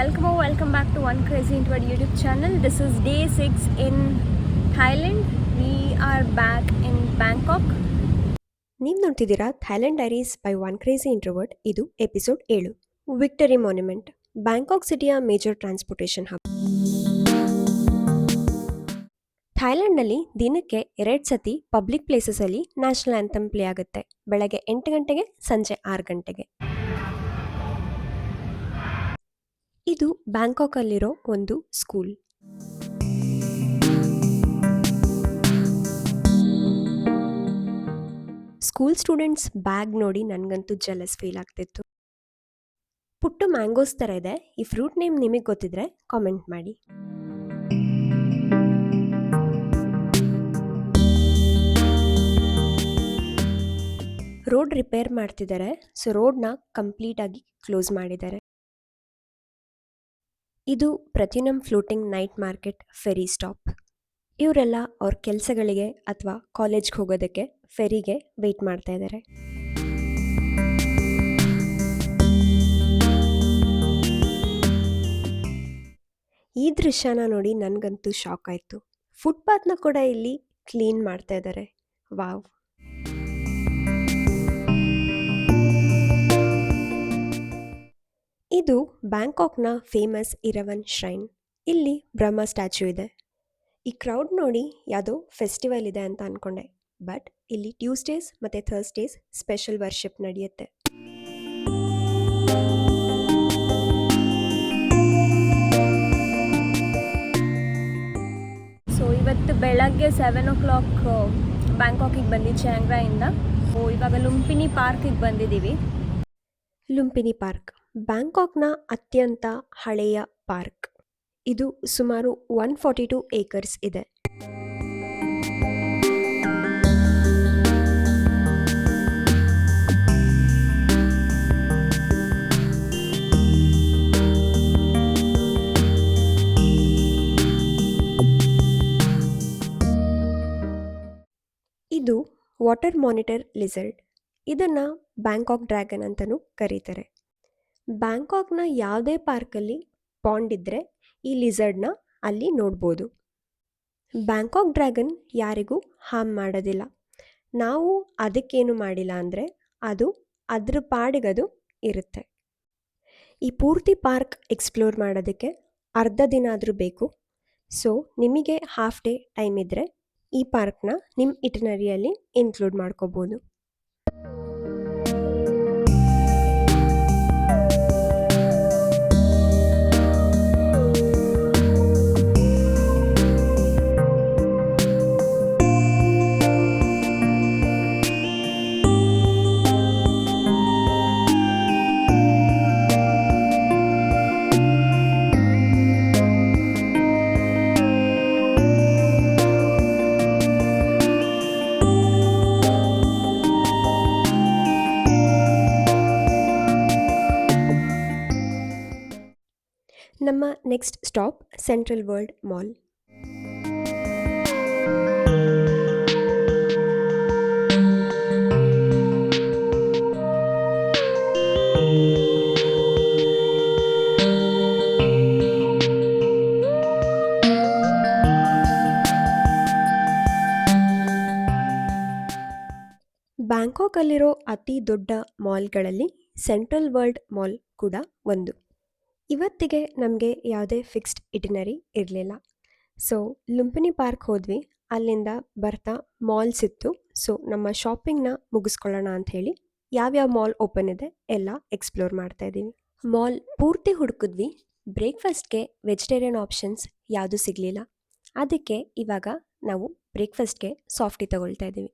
welcome back to One Crazy Introvert YouTube channel. This is day 6 in Thailand. We are back in Bangkok. ನೀವು ನೋಡ್ತಿದ್ದೀರಾ Thailand diaries by one crazy introvert. ಇದು episode 7. Victory monument, Bangkok ಸಿಟಿಯ major transportation hub. ಥೈಲ್ಯಾಂಡ್ನಲ್ಲಿ ದಿನಕ್ಕೆ 2 ಸತಿ public ಪ್ಲೇಸಸಲ್ಲಿ national anthem play ಆಗುತ್ತೆ. ಬೆಳಗ್ಗೆ 8 ಗಂಟೆಗೆ, ಸಂಜೆ 6 ಗಂಟೆಗೆ. ಇದು ಬ್ಯಾಂಕಾಕಲ್ಲಿರೋ ಒಂದು ಸ್ಕೂಲ್. ಸ್ಕೂಲ್ ಸ್ಟೂಡೆಂಟ್ಸ್ ಬ್ಯಾಗ್ ನೋಡಿ ನನಗಂತೂ ಜೆಲಸ್ ಫೀಲ್ ಆಗ್ತಿತ್ತು. ಪುಟ್ಟ ಮ್ಯಾಂಗೋಸ್ ಥರ ಇದೆ. ಈ ಫ್ರೂಟ್ ನೇಮ್ ನಿಮಗೆ ಗೊತ್ತಿದ್ರೆ ಕಾಮೆಂಟ್ ಮಾಡಿ. ರೋಡ್ ರಿಪೇರ್ ಮಾಡ್ತಿದ್ದಾರೆ, ಸೊ ರೋಡ್ನ ಕಂಪ್ಲೀಟಾಗಿ ಕ್ಲೋಸ್ ಮಾಡಿದ್ದಾರೆ. ಇದು Platinum floating night market ferry stop. ಇವರೆಲ್ಲ ಅವ್ರ ಕೆಲಸಗಳಿಗೆ ಅಥವಾ ಕಾಲೇಜ್ಗೆ ಹೋಗೋದಕ್ಕೆ ಫೆರಿಗೆ ವೆಯ್ಟ್ ಮಾಡ್ತಾ ಇದ್ದಾರೆ. ಈ ದೃಶ್ಯನ ನೋಡಿ ನನಗಂತೂ ಶಾಕ್ ಆಯಿತು. ಫುಟ್ಪಾತ್ನ ಕೂಡ ಇಲ್ಲಿ ಕ್ಲೀನ್ ಮಾಡ್ತಾ ಇದ್ದಾರೆ. ವಾವ್! ಇದು ಬ್ಯಾಂಕಾಕ್ನ ಫೇಮಸ್ ಇರವನ್ ಶ್ರೈನ್. ಇಲ್ಲಿ ಬ್ರಹ್ಮ ಸ್ಟ್ಯಾಚ್ಯೂ ಇದೆ. ಈ ಕ್ರೌಡ್ ನೋಡಿ ಯಾವುದೋ ಫೆಸ್ಟಿವಲ್ ಇದೆ ಅಂತ ಅಂದ್ಕೊಂಡೆ, ಬಟ್ ಇಲ್ಲಿ ಟ್ಯೂಸ್ಡೇಸ್ ಮತ್ತು ಥರ್ಸ್ಡೇಸ್ ಸ್ಪೆಷಲ್ ವರ್ಷಿಪ್ ನಡೆಯುತ್ತೆ. ಸೊ ಇವತ್ತು ಬೆಳಗ್ಗೆ 7 o'clock ಬ್ಯಾಂಕಾಕಿಗೆ ಬಂದು ಚಾಂಗ್ರಾಯಿಂದ. ಇವಾಗ ಲುಂಪಿನಿ ಪಾರ್ಕಿಗೆ ಬಂದಿದ್ದೀವಿ. ಲುಂಪಿನಿ ಪಾರ್ಕ್ ಬ್ಯಾಂಕಾಕ್ನ ಅತ್ಯಂತ ಹಳೆಯ ಪಾರ್ಕ್. ಇದು ಸುಮಾರು 142 acres ಇದೆ. ಇದು ವಾಟರ್ ಮಾನಿಟರ್ ಲಿಸರ್ಡ್. ಇದನ್ನು ಬ್ಯಾಂಕಾಕ್ ಡ್ರ್ಯಾಗನ್ ಅಂತಲೂ ಕರೀತಾರೆ. ಬ್ಯಾಂಕಾಕ್ನ ಯಾವುದೇ ಪಾರ್ಕಲ್ಲಿ ಪಾಂಡ್ ಇದ್ದರೆ ಈ ಲಿಸರ್ಡ್ನ ಅಲ್ಲಿ ನೋಡ್ಬೋದು. ಬ್ಯಾಂಕಾಕ್ ಡ್ರ್ಯಾಗನ್ ಯಾರಿಗೂ ಹಾರ್ಮ್ ಮಾಡೋದಿಲ್ಲ. ನಾವು ಅದಕ್ಕೇನು ಮಾಡಿಲ್ಲ ಅಂದರೆ ಅದು ಅದ್ರ ಪಾಡಿಗದು ಇರುತ್ತೆ. ಈ ಪೂರ್ತಿ ಪಾರ್ಕ್ ಎಕ್ಸ್ಪ್ಲೋರ್ ಮಾಡೋದಕ್ಕೆ ಅರ್ಧ ದಿನ ಆದರೂ ಬೇಕು. ಸೊ ನಿಮಗೆ ಹಾಫ್ ಡೇ ಟೈಮ್ ಇದ್ದರೆ ಈ ಪಾರ್ಕ್ನ ನಿಮ್ಮ ಇಟಿನರಿಯಲ್ಲಿ ಇನ್ಕ್ಲೂಡ್ ಮಾಡ್ಕೋಬೋದು. ನಮ್ಮ next stop Central World mall. ಬ್ಯಾಂಕಾಕಲ್ಲಿರೋ ಅತಿ ದೊಡ್ಡ ಮಾಲ್ಗಳಲ್ಲಿ ಸೆಂಟ್ರಲ್ ವರ್ಲ್ಡ್ ಮಾಲ್ ಕೂಡ ಒಂದು. ಇವತ್ತಿಗೆ ನಮಗೆ ಯಾವುದೇ ಫಿಕ್ಸ್ಡ್ ಇಟಿನರಿ ಇರಲಿಲ್ಲ. ಸೊ ಲುಂಪಿನಿ ಪಾರ್ಕ್ ಹೋದ್ವಿ. ಅಲ್ಲಿಂದ ಬರ್ತಾ ಮಾಲ್ಸ್ ಇತ್ತು. ಸೊ ನಮ್ಮ ಶಾಪಿಂಗ್ನ ಮುಗಿಸ್ಕೊಳ್ಳೋಣ ಅಂಥೇಳಿ ಯಾವ್ಯಾವ ಮಾಲ್ ಓಪನ್ ಇದೆ ಎಲ್ಲ ಎಕ್ಸ್ಪ್ಲೋರ್ ಮಾಡ್ತಾ ಇದ್ದೀವಿ. ಮಾಲ್ ಪೂರ್ತಿ ಹುಡುಕಿದ್ವಿ. ಬ್ರೇಕ್ಫಾಸ್ಟ್ಗೆ ವೆಜಿಟೇರಿಯನ್ ಆಪ್ಷನ್ಸ್ ಯಾವುದೂ ಸಿಗಲಿಲ್ಲ. ಅದಕ್ಕೆ ಇವಾಗ ನಾವು ಬ್ರೇಕ್ಫಾಸ್ಟ್ಗೆ ಸಾಫ್ಟಿ ತಗೊಳ್ತಾ ಇದ್ದೀವಿ.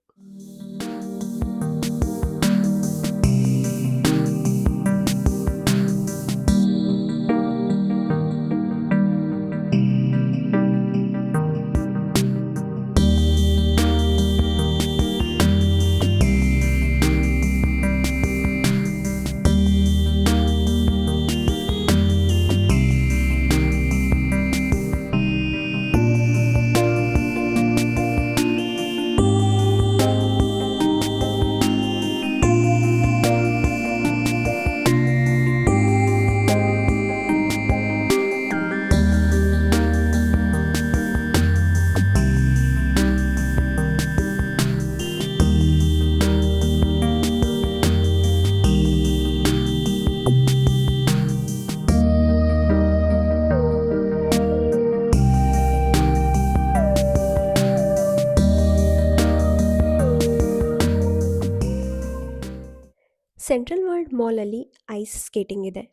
ಸೆಂಟ್ರಲ್ ವರ್ಲ್ಡ್ ಮಾಲಲ್ಲಿ ಐಸ್ ಸ್ಕೇಟಿಂಗ್ ಇದೆ.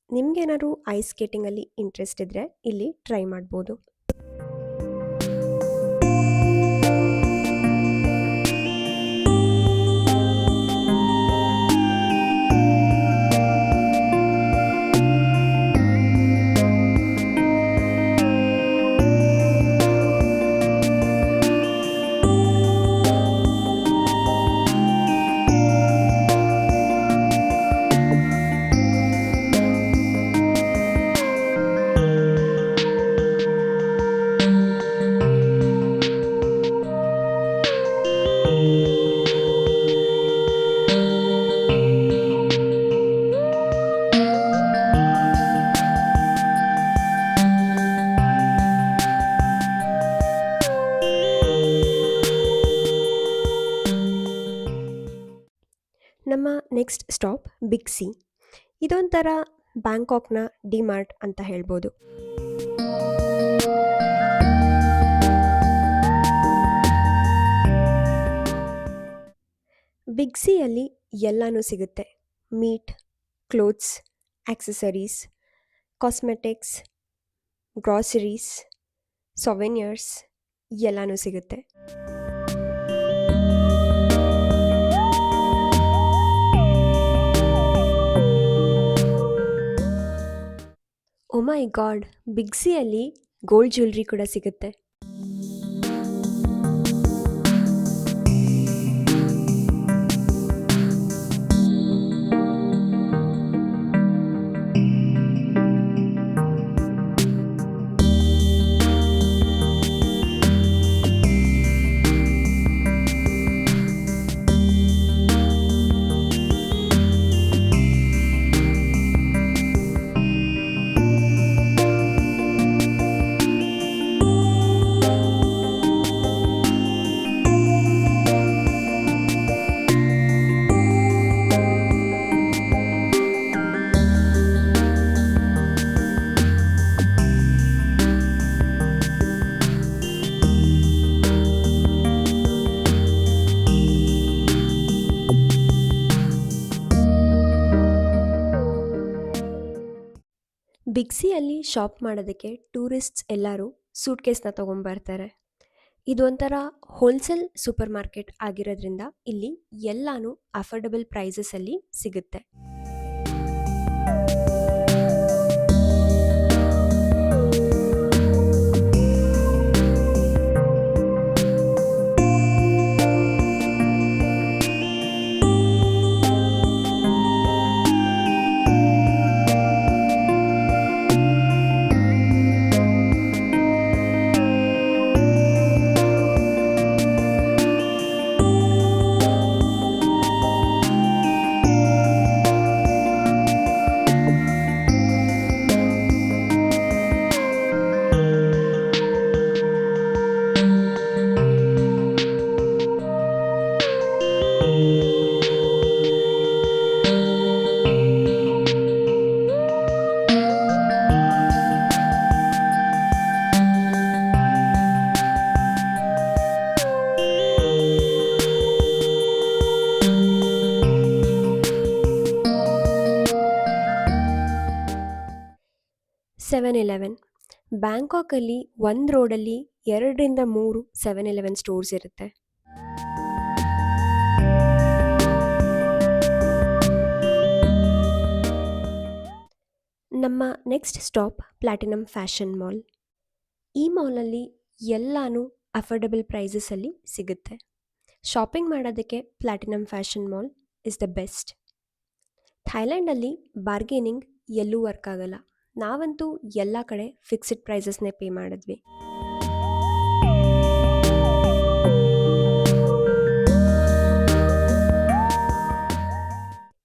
ನಿಮ್ಗೇನಾದ್ರು ಐಸ್ ಸ್ಕೇಟಿಂಗಲ್ಲಿ ಇಂಟ್ರೆಸ್ಟ್ ಇದ್ದರೆ ಇಲ್ಲಿ ಟ್ರೈ ಮಾಡ್ಬೋದು. ನಮ್ಮ ನೆಕ್ಸ್ಟ್ ಸ್ಟಾಪ್ ಬಿಗ್ ಸಿ. ಇದೊಂಥರ ಬ್ಯಾಂಕಾಕ್ನ ಡಿಮಾರ್ಟ್ ಅಂತ ಹೇಳ್ಬೋದು. ಬಿಗ್ ಸಿಯಲ್ಲಿ ಎಲ್ಲನೂ ಸಿಗುತ್ತೆ. Meat, clothes, accessories, cosmetics, groceries, souvenirs ಎಲ್ಲನೂ ಸಿಗುತ್ತೆ. ಓ ಮೈ ಗಾಡ್, ಬಿಗ್ ಸಿಯಲ್ಲಿ ಗೋಲ್ಡ್ ಜ್ಯುವೆಲ್ರಿ ಕೂಡ ಸಿಗುತ್ತೆ. ಬಿಗ್ ಸಿಯಲ್ಲಿ ಶಾಪ್ ಮಾಡೋದಕ್ಕೆ ಟೂರಿಸ್ಟ್ಸ್ ಎಲ್ಲರೂ ಸೂಟ್ಕೇಸ್ನ ತೊಗೊಂಬರ್ತಾರೆ. ಇದೊಂಥರ ಹೋಲ್ಸೇಲ್ ಸೂಪರ್ ಮಾರ್ಕೆಟ್ ಆಗಿರೋದ್ರಿಂದ ಇಲ್ಲಿ ಎಲ್ಲನೂ ಅಫೋರ್ಡಬಲ್ ಪ್ರೈಸಸಲ್ಲಿ ಸಿಗುತ್ತೆ. ಸೆವೆನ್-11. ಬ್ಯಾಂಕಾಕಲ್ಲಿ ಒಂದು ರೋಡಲ್ಲಿ 2-3 7-Eleven ಸ್ಟೋರ್ಸ್ ಇರುತ್ತೆ. ನಮ್ಮ next stop Platinum Fashion Mall. ಈ ಮಾಲಲ್ಲಿ ಎಲ್ಲನೂ ಅಫೋರ್ಡಬಲ್ ಪ್ರೈಸಸಲ್ಲಿ ಸಿಗುತ್ತೆ. ಶಾಪಿಂಗ್ ಮಾಡೋದಕ್ಕೆ Platinum Fashion Mall is the best. ಥೈಲ್ಯಾಂಡಲ್ಲಿ ಬಾರ್ಗೇನಿಂಗ್ ಎಲ್ಲೂ ವರ್ಕ್ ಆಗಲ್ಲ. ನಾವಂತೂ ಎಲ್ಲ ಕಡೆ ಫಿಕ್ಸ್ಡ್ ಪ್ರೈಸಸ್ನೇ ಪೇ ಮಾಡಿದ್ವಿ.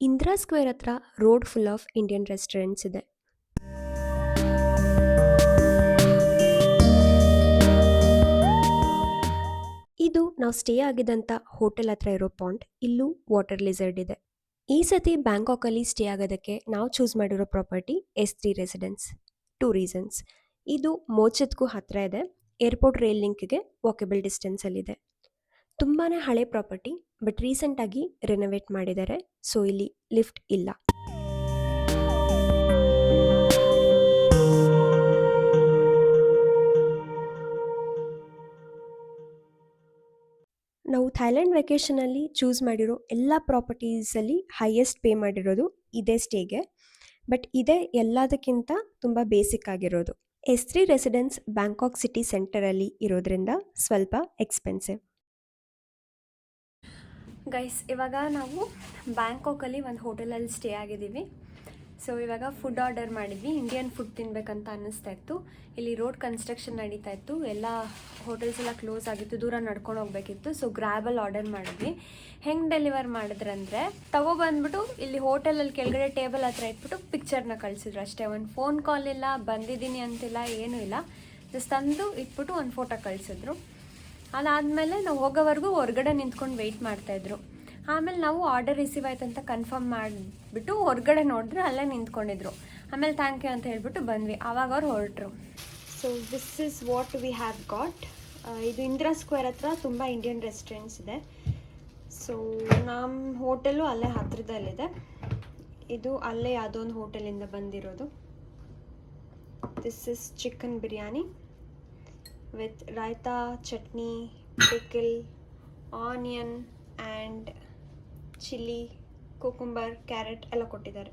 ಇಂದಿರಾ ಸ್ಕ್ವೇರ್ ಹತ್ರ road full of Indian restaurants ಇದೆ. ಇದು ನಾವು ಸ್ಟೇ ಆಗಿದ್ದಂಥ ಹೋಟೆಲ್ ಹತ್ರ ಇರೋ ಪಾಯಿಂಟ್. ಇಲ್ಲೂ ವಾಟರ್ ಲಿಸರ್ಡ್ ಇದೆ. ಈ ಸತಿ ಬ್ಯಾಂಕಾಕಲ್ಲಿ ಸ್ಟೇ ಆಗೋದಕ್ಕೆ ನಾವು ಚೂಸ್ ಮಾಡಿರೋ ಪ್ರಾಪರ್ಟಿ S3 ರೆಸಿಡೆನ್ಸ್. 2 ರೀಸನ್ಸ್. ಇದು ಮೋಚತ್ಗೂ ಹತ್ತಿರ ಇದೆ. ಏರ್ಪೋರ್ಟ್ ರೈಲ್ ಲಿಂಕ್ಗೆ ವಾಕಬಲ್ ಡಿಸ್ಟೆನ್ಸಲ್ಲಿದೆ. ತುಂಬಾ ಹಳೆ ಪ್ರಾಪರ್ಟಿ, ಬಟ್ ರೀಸೆಂಟಾಗಿ ರಿನೋವೇಟ್ ಮಾಡಿದ್ದಾರೆ. ಸೊ ಇಲ್ಲಿ ಲಿಫ್ಟ್ ಇಲ್ಲ. ನಾವು ಥೈಲ್ಯಾಂಡ್ ವೆಕೇಷನಲ್ಲಿ ಚೂಸ್ ಮಾಡಿರೋ ಎಲ್ಲ ಪ್ರಾಪರ್ಟೀಸಲ್ಲಿ ಹೈಯೆಸ್ಟ್ ಪೇ ಮಾಡಿರೋದು ಇದೇ ಸ್ಟೇಗೆ. ಬಟ್ ಇದೇ ಎಲ್ಲದಕ್ಕಿಂತ ತುಂಬ ಬೇಸಿಕ್ ಆಗಿರೋದು. S3 ರೆಸಿಡೆನ್ಸ್ ಬ್ಯಾಂಕಾಕ್ ಸಿಟಿ ಸೆಂಟರಲ್ಲಿ ಇರೋದ್ರಿಂದ ಸ್ವಲ್ಪ ಎಕ್ಸ್ಪೆನ್ಸಿವ್. ಗೈಸ್, ಇವಾಗ ನಾವು ಬ್ಯಾಂಕಾಕಲ್ಲಿ ಒಂದು ಹೋಟೆಲಲ್ಲಿ ಸ್ಟೇ ಆಗಿದ್ದೀವಿ. ಸೊ ಇವಾಗ ಫುಡ್ ಆರ್ಡರ್ ಮಾಡಿದ್ವಿ. ಇಂಡಿಯನ್ ಫುಡ್ ತಿನ್ನಬೇಕಂತ ಅನ್ನಿಸ್ತಾ ಇತ್ತು. ಇಲ್ಲಿ ರೋಡ್ ಕನ್ಸ್ಟ್ರಕ್ಷನ್ ನಡೀತಾ ಇತ್ತು, ಎಲ್ಲ ಹೋಟೆಲ್ಸ್ ಎಲ್ಲ ಕ್ಲೋಸ್ ಆಗಿತ್ತು, ದೂರ ನಡ್ಕೊಂಡು ಹೋಗ್ಬೇಕಿತ್ತು. ಸೊ ಗ್ರ್ಯಾಬಲ್ಲಿ ಆರ್ಡರ್ ಮಾಡಿದ್ವಿ. ಹೆಂಗೆ ಡೆಲಿವರ್ ಮಾಡಿದ್ರಂದರೆ ತಗೊಬಂದ್ಬಿಟ್ಟು ಇಲ್ಲಿ ಹೋಟೆಲಲ್ಲಿ ಕೆಳಗಡೆ ಟೇಬಲ್ ಹತ್ರ ಇಟ್ಬಿಟ್ಟು ಪಿಕ್ಚರ್ನ ಕಳಿಸಿದ್ರು ಅಷ್ಟೇ. ಒಂದು ಫೋನ್ ಕಾಲ್ ಇಲ್ಲ, ಬಂದಿದ್ದೀನಿ ಅಂತಿಲ್ಲ, ಏನೂ ಇಲ್ಲ. ಜಸ್ಟ್ ತಂದು ಇಟ್ಬಿಟ್ಟು ಒಂದು ಫೋಟೋ ಕಳಿಸಿದ್ರು. ಅದಾದಮೇಲೆ ನಾವು ಹೋಗೋವರೆಗೂ ಹೊರಗಡೆ ನಿಂತ್ಕೊಂಡು ವೆಯ್ಟ್ ಮಾಡ್ತಾಯಿದ್ರು. ಆಮೇಲೆ ನಾವು ಆರ್ಡರ್ ರಿಸೀವ್ ಆಯ್ತು ಅಂತ ಕನ್ಫರ್ಮ್ ಮಾಡಿಬಿಟ್ಟು ಹೊರಗಡೆ ನೋಡಿದ್ರೆ ಅಲ್ಲೇ ನಿಂತ್ಕೊಂಡಿದ್ರು. ಆಮೇಲೆ ಥ್ಯಾಂಕ್ ಯು ಅಂತ ಹೇಳ್ಬಿಟ್ಟು ಬಂದ್ವಿ. ಆವಾಗ ಅವ್ರು ಹೊರಟರು. So this is what we have got. ಇದು ಇಂದಿರಾ ಸ್ಕ್ವೇರ್ ಹತ್ರ ತುಂಬ ಇಂಡಿಯನ್ ರೆಸ್ಟೋರೆಂಟ್ಸ್ ಇದೆ. ಸೊ ನಮ್ಮ ಹೋಟೆಲು ಅಲ್ಲೇ ಹತ್ರದಲ್ಲಿದೆ. ಇದು ಅಲ್ಲೇ ಯಾವುದೋ ಒಂದು ಹೋಟೆಲಿಂದ ಬಂದಿರೋದು. This is chicken biryani with raita, chutney, pickle, onion and chilli, cucumber, carrot ಎಲ್ಲ ಕೊಟ್ಟಿದ್ದಾರೆ.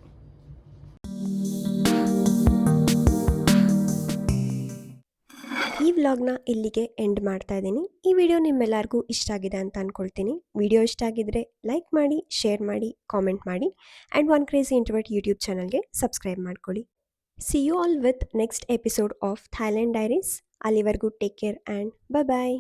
ಈ ವ್ಲಾಗ್ನ ಇಲ್ಲಿಗೆ ಎಂಡ್ ಮಾಡ್ತಾ ಇದ್ದೀನಿ. ಈ ವಿಡಿಯೋ ನಿಮ್ಮೆಲ್ಲರಿಗೂ ಇಷ್ಟ ಆಗಿದೆ ಅಂತ ಅಂದ್ಕೊಳ್ತೀನಿ. ವಿಡಿಯೋ ಇಷ್ಟ ಆಗಿದ್ರೆ ಲೈಕ್ ಮಾಡಿ, ಶೇರ್ ಮಾಡಿ, ಕಾಮೆಂಟ್ ಮಾಡಿ and One crazy Introvert YouTube ಚಾನಲ್ಗೆ ಸಬ್ಸ್ಕ್ರೈಬ್ ಮಾಡ್ಕೊಳ್ಳಿ. See you all with next episode of Thailand diaries. ಅಲ್ಲಿವರೆಗೂ take care and bye bye.